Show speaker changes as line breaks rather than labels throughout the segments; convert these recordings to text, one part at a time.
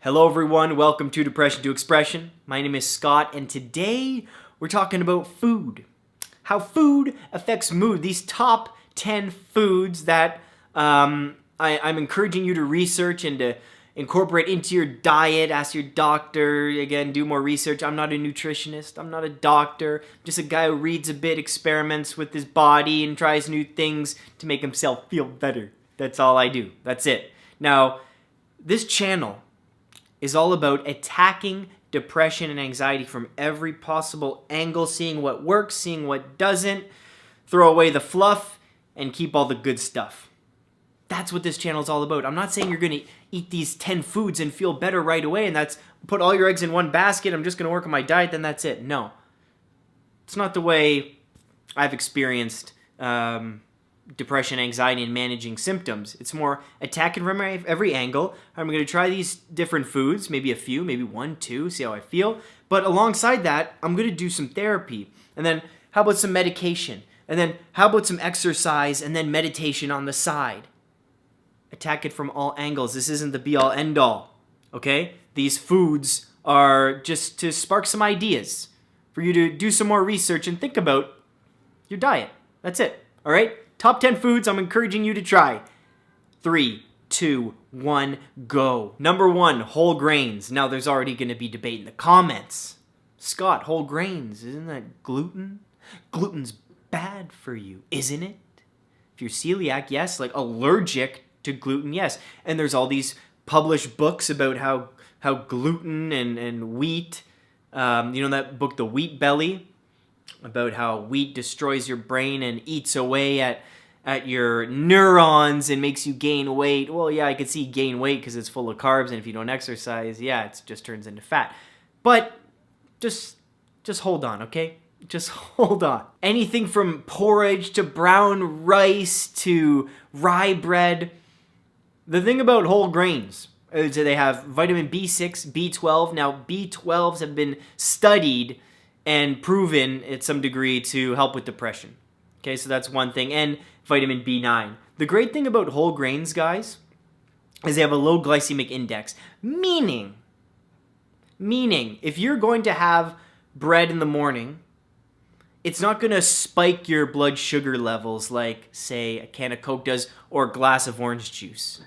Hello everyone, welcome to Depression to Expression. My name is Scott and today we're talking about food. How food affects mood. These top 10 foods that I'm encouraging you to research and to incorporate into your diet. Ask your doctor, again, do more research. I'm not a nutritionist, I'm not a doctor. I'm just a guy who reads a bit, experiments with his body and tries new things to make himself feel better. That's all I do, that's it. Now, this channel is all about attacking depression and anxiety from every possible angle, seeing what works, seeing what doesn't, throw away the fluff, and keep all the good stuff. That's what this channel is all about. I'm not saying you're going to eat these 10 foods and feel better right away, and that's put all your eggs in one basket, I'm just going to work on my diet, then that's it. No. It's not the way I've experienced depression, anxiety, and managing symptoms. It's more attacking from every angle. I'm going to try these different foods, maybe a few, maybe one, two, see how I feel. But alongside that, I'm going to do some therapy. And then how about some medication? And then how about some exercise and then meditation on the side? Attack it from all angles. This isn't the be-all, end-all, okay? These foods are just to spark some ideas for you to do some more research and think about your diet. That's it, all right? Top 10 foods I'm encouraging you to try. 3, 2, 1, go. Number 1, whole grains. Now, there's already going to be debate in the comments. Scott, whole grains, isn't that gluten? Gluten's bad for you, isn't it? If you're celiac, yes. Like allergic to gluten, yes. And there's all these published books about how gluten and wheat, you know that book, The Wheat Belly? About how wheat destroys your brain and eats away at your neurons and makes you gain weight. Well, yeah, I could see gain weight because it's full of carbs, and if you don't exercise, yeah, it just turns into fat. But just hold on, okay? Just hold on. Anything from porridge to brown rice to rye bread. The thing about whole grains is that they have vitamin B6, B12. Now, B12s have been studied and proven at some degree to help with depression. Okay, so that's one thing. And vitamin B9. The great thing about whole grains, guys, is they have a low glycemic index. Meaning, if you're going to have bread in the morning, it's not going to spike your blood sugar levels like, say, a can of Coke does or a glass of orange juice.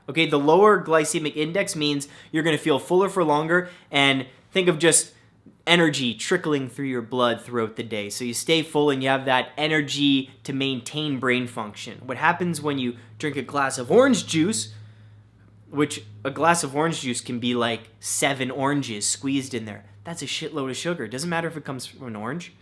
Okay, the lower glycemic index means you're going to feel fuller for longer, and think of just energy trickling through your blood throughout the day. So you stay full and you have that energy to maintain brain function. What happens when you drink a glass of orange juice, which a glass of orange juice can be like 7 oranges squeezed in there. That's a shitload of sugar. It doesn't matter if it comes from an orange.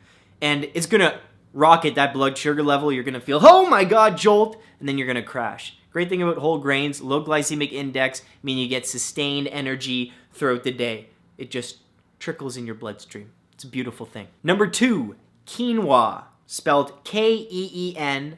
And it's going to rocket that blood sugar level. You're going to feel, oh my God, jolt, and then you're going to crash. Great thing about whole grains, low glycemic index, meaning you get sustained energy throughout the day. It just trickles in your bloodstream. It's a beautiful thing. Number 2, quinoa, spelled Keenwah.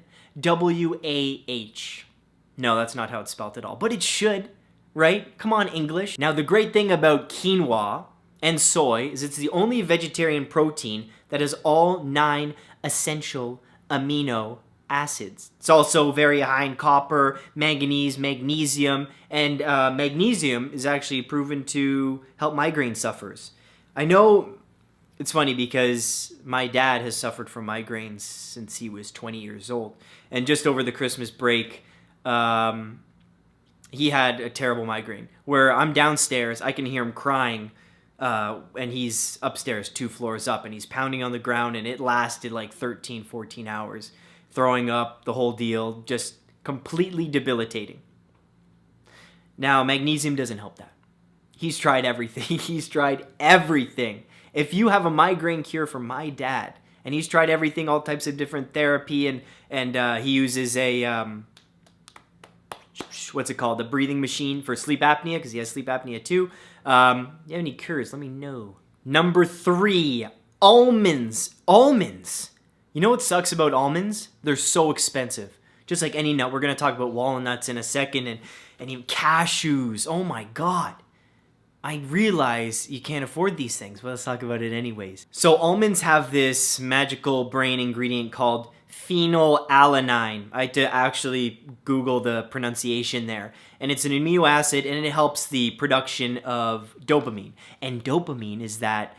No, that's not how it's spelled at all, but it should, right? Come on, English. Now, the great thing about quinoa and soy is it's the only vegetarian protein that has all 9 essential amino acids. It's also very high in copper, manganese, magnesium, and magnesium is actually proven to help migraine sufferers. I know it's funny because my dad has suffered from migraines since he was 20 years old. And just over the Christmas break, he had a terrible migraine where I'm downstairs, I can hear him crying, and he's upstairs 2 floors up, and he's pounding on the ground, and it lasted like 13, 14 hours, throwing up, the whole deal, just completely debilitating. Now, magnesium doesn't help that. He's tried everything. He's tried everything. If you have a migraine cure for my dad, and he's tried everything, all types of different therapy, and he uses a, what's it called? A breathing machine for sleep apnea, because he has sleep apnea too. You have any cures? Let me know. Number 3, almonds. Almonds. You know what sucks about almonds? They're so expensive. Just like any nut. We're going to talk about walnuts in a second, and even cashews. Oh my God. I realize you can't afford these things, but let's talk about it anyways. So almonds have this magical brain ingredient called phenylalanine. I had to actually Google the pronunciation there. And it's an amino acid, and it helps the production of dopamine. And dopamine is that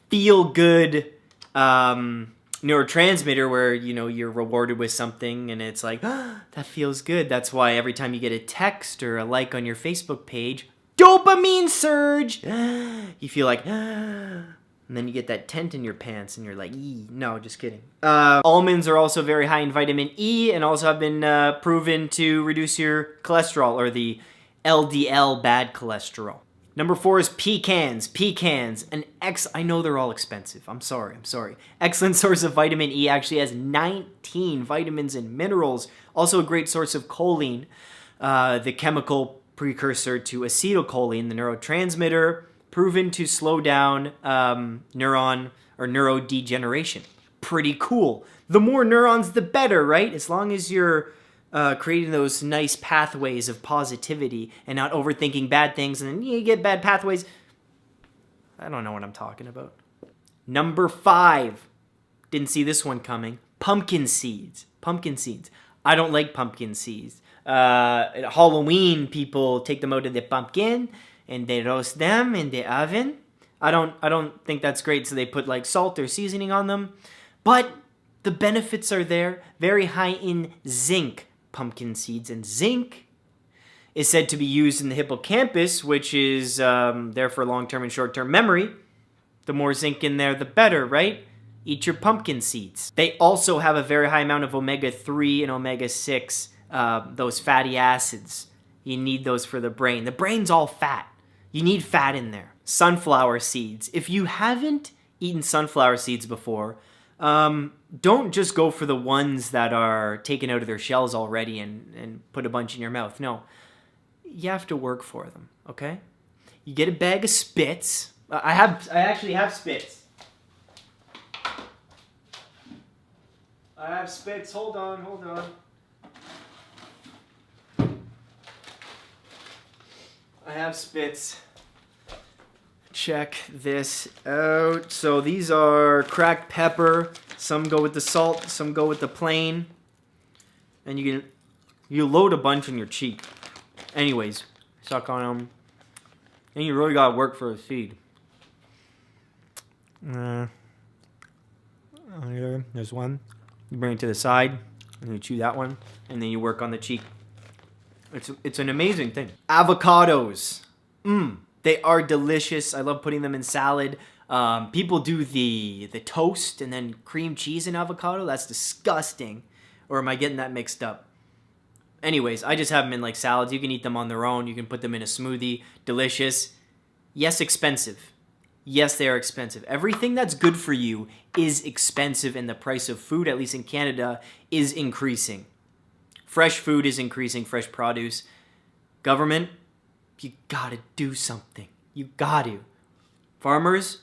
feel-good neurotransmitter where, you know, you're rewarded with something and it's like, oh, that feels good. That's why every time you get a text or a like on your Facebook page, dopamine surge. You feel like, and then you get that tent in your pants and you're like, no, just kidding. Almonds are also very high in vitamin E and also have been proven to reduce your cholesterol, or the LDL bad cholesterol. Number 4 is pecans. Pecans, I know they're all expensive. I'm sorry. Excellent source of vitamin E, actually has 19 vitamins and minerals. Also a great source of choline, the chemical precursor to acetylcholine, the neurotransmitter, proven to slow down neuron or neurodegeneration. Pretty cool. The more neurons, the better, right? As long as you're creating those nice pathways of positivity and not overthinking bad things, and then you get bad pathways. I don't know what I'm talking about. Number 5. Didn't see this one coming. Pumpkin seeds. Pumpkin seeds. I don't like pumpkin seeds. At Halloween, people take them out of the pumpkin and they roast them in the oven. I don't think that's great, so they put like salt or seasoning on them. But the benefits are there. Very high in zinc, pumpkin seeds. And zinc is said to be used in the hippocampus, which is there for long-term and short-term memory. The more zinc in there, the better, right? Eat your pumpkin seeds. They also have a very high amount of omega-3 and omega-6, those fatty acids. You need those for the brain. The brain's all fat. You need fat in there. Sunflower seeds. If you haven't eaten sunflower seeds before, don't just go for the ones that are taken out of their shells already and put a bunch in your mouth. No, you have to work for them, okay? You get a bag of Spitz. I actually have Spitz. I have Spitz. Hold on. I have Spitz. Check this out. So these are cracked pepper. Some go with the salt, some go with the plain. And you load a bunch on your cheek. Anyways, suck on them. And you really gotta work for a seed. Here, there's one. You bring it to the side, and you chew that one, and then you work on the cheek. It's an amazing thing. Avocados. They are delicious. I love putting them in salad. People do the toast and then cream cheese and avocado. That's disgusting. Or am I getting that mixed up? Anyways, I just have them in like salads. You can eat them on their own. You can put them in a smoothie. Delicious. Yes, expensive. Yes, they are expensive. Everything that's good for you is expensive, and the price of food, at least in Canada, is increasing. Fresh food is increasing, fresh produce. Government, you gotta do something. You got to. Farmers,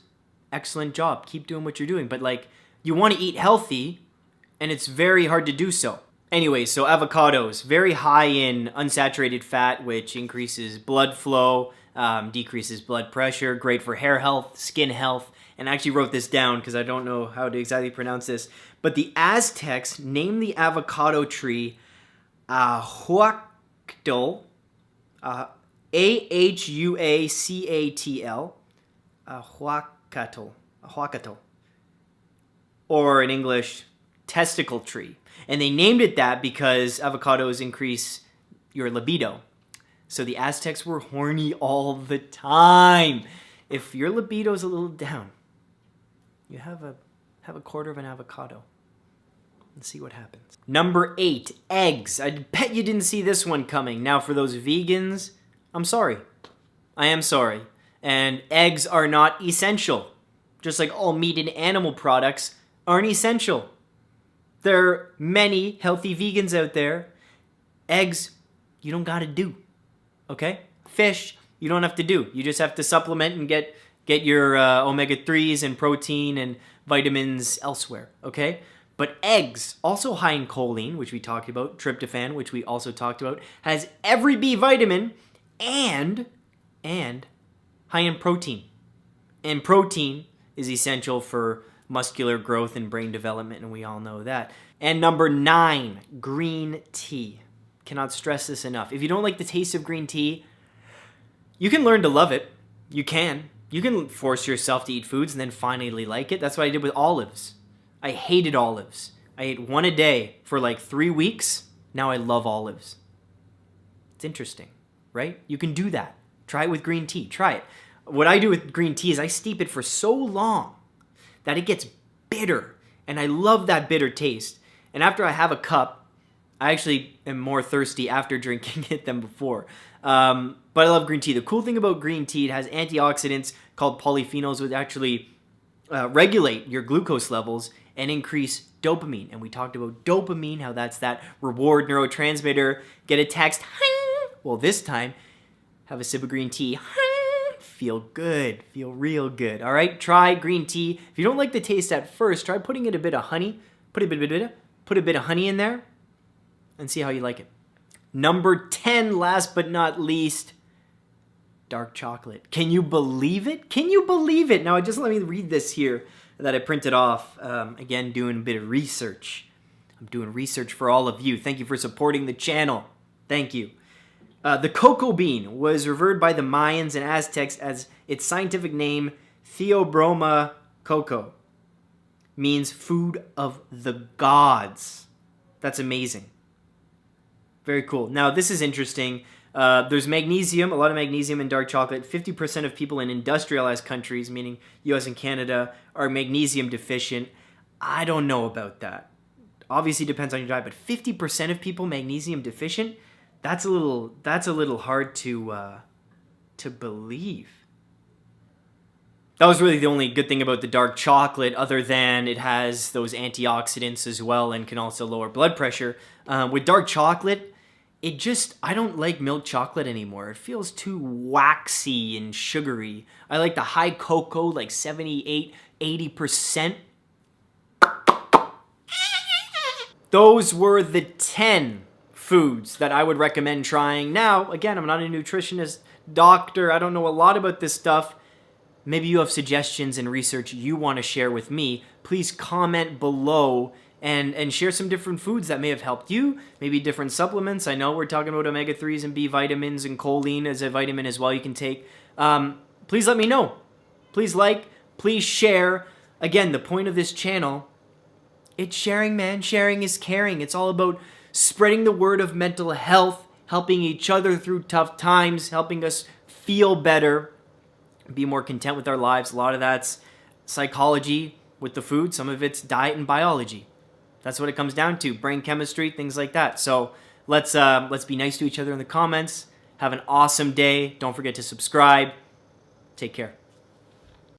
excellent job. Keep doing what you're doing. But like, you want to eat healthy, and it's very hard to do so. Anyway, so avocados, very high in unsaturated fat, which increases blood flow, decreases blood pressure, great for hair health, skin health. And I actually wrote this down because I don't know how to exactly pronounce this. But the Aztecs named the avocado tree Ahuacatl, Ahuacatl, Ahuacatl, or in English, testicle tree. And they named it that because avocados increase your libido. So the Aztecs were horny all the time. If your libido is a little down, you have a quarter of an avocado. Let's see what happens. Number 8, eggs. I bet you didn't see this one coming. Now for those vegans, I'm sorry. I am sorry. And eggs are not essential. Just like all meat and animal products aren't essential. There are many healthy vegans out there. Eggs, you don't gotta do. Okay? Fish, you don't have to do. You just have to supplement and get your omega-3s and protein and vitamins elsewhere. Okay? But eggs, also high in choline, which we talked about, tryptophan, which we also talked about, has every B vitamin, and high in protein. And protein is essential for muscular growth and brain development, and we all know that. And number 9, green tea. Cannot stress this enough. If you don't like the taste of green tea, you can learn to love it. You can. You can force yourself to eat foods and then finally like it. That's what I did with olives. I hated olives. I ate one a day for like 3 weeks. Now I love olives. It's interesting, right? You can do that. Try it with green tea. Try it. What I do with green tea is I steep it for so long that it gets bitter. And I love that bitter taste. And after I have a cup, I actually am more thirsty after drinking it than before. But I love green tea. The cool thing about green tea, it has antioxidants called polyphenols, which actually regulate your glucose levels and increase dopamine. And we talked about dopamine, how that's that reward neurotransmitter. Get a text, well, this time, have a sip of green tea. Feel good. Feel real good. All right, try green tea. If you don't like the taste at first, try putting in a bit of honey. Put a bit of honey in there and see how you like it. Number 10, last but not least, dark chocolate. Can you believe it? Can you believe it? Now, just let me read this here that I printed off. Again, doing a bit of research. I'm doing research for all of you. Thank you for supporting the channel. Thank you. The cocoa bean was revered by the Mayans and Aztecs as its scientific name, Theobroma cocoa. Means food of the gods. That's amazing. Very cool. Now, this is interesting. There's magnesium, a lot of magnesium in dark chocolate. 50% of people in industrialized countries, meaning US and Canada, are magnesium deficient. I don't know about that. Obviously, depends on your diet, but 50% of people magnesium deficient? That's a little hard to believe. That was really the only good thing about the dark chocolate, other than it has those antioxidants as well and can also lower blood pressure. With dark chocolate, I don't like milk chocolate anymore. It feels too waxy and sugary. I like the high cocoa, like 78, 80%. Those were the 10 foods that I would recommend trying. Now, again, I'm not a nutritionist, doctor. I don't know a lot about this stuff. Maybe you have suggestions and research you want to share with me. Please comment below and share some different foods that may have helped you. Maybe different supplements. I know we're talking about omega-3s and B vitamins and choline as a vitamin as well you can take. Please let me know. Please like, please share. Again, the point of this channel, it's sharing, man. Sharing is caring. It's all about spreading the word of mental health, helping each other through tough times, helping us feel better, be more content with our lives. A lot of that's psychology with the food. Some of it's diet and biology. That's what it comes down to. Brain chemistry, things like that. So let's be nice to each other in the comments. Have an awesome day. Don't forget to subscribe. Take care.